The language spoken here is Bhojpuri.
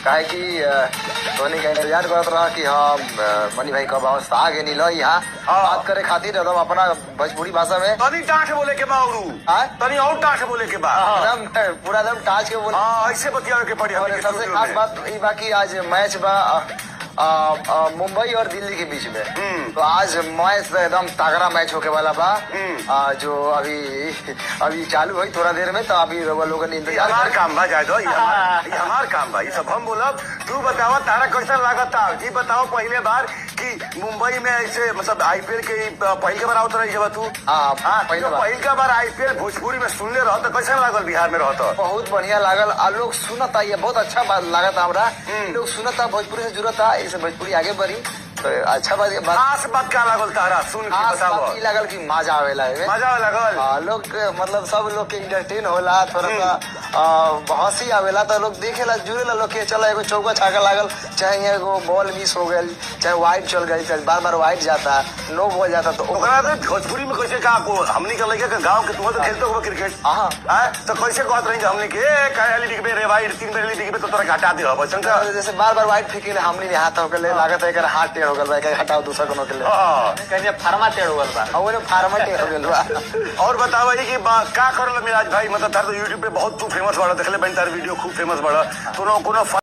काहे कि धोनी का इंतजार करत रहा कि हाँ मनी भाई कब अवस्था आगे नहीं लो यहाँ बात करे खातिर एकदम अपना भोजपुरी भाषा में तनी टाँठ बोले के बा तनी और टाँठ बोले के बा एकदम पूरा एकदम टाच के बोले। ऐसे बतियावे के पड़ी। और सबसे खास बात ये बाकी आज मैच बा मुंबई और दिल्ली के बीच में। तो आज मैच एकदम तगड़ा मैच होके वाला बा जो अभी चालू हुई थोड़ा देर में। तो अभी लोगों ने इंतजार हमार काम बा जाए दो हमार काम बा ये सब हम बोलब। तू बतावा तारा कैसा लागता जी बताओ पहले बार कि मुंबई में ऐसे मतलब आईपीएल के पहले बार आवत रही जब तू पहले बार आईपीएल भोजपुरी में सुनले रहो तो कैसा लागल बिहार में रहो? बहुत बढ़िया लागल। लोग सुनता ये बहुत अच्छा बात लागत हमरा। लोग सुनता भोजपुरी से जुड़ता इसे भोजपुरी आगे बढ़ी तो अच्छा बात। खास बात क्या लागल तारा सुन के बताओ? लागल कि मजा आवेला लागल लोग मतलब सब लोग के इंटरटेन होला थोड़ा सा हंसी आवेला तो लोग देखेला जुड़ेला लोग के चला एगो चौका छक्का लागल चाहे एगो बॉल मिस हो गई चाहे वाइड चल गई चाहे बार बार वाइड जाता नो बॉल जाता तो भोजपुरी में कैसे का हमनी का लगे गाँव के तुम तो खेलते हो क्रिकेट तो कैसे कहत रही हमनी के वाइड 3 बार डिग्बे तो तोरा घटा दे जैसे बार बार वाइड फेंके हमनी ने हाथ होके लागत है हाथ टेढ़ हो गल बा हटाओ दूसरा कोनो के लिए फार्मा टेढ़ हो गल बा और फार्मा टेढ़ हो गल बा। और बताओ कि का करल मिराज भाई मतलब तार तो यूट्यूब पे बहुत तू फेमस बड़ा देखले बन तार वीडियो खूब फेमस बड़ा कोनो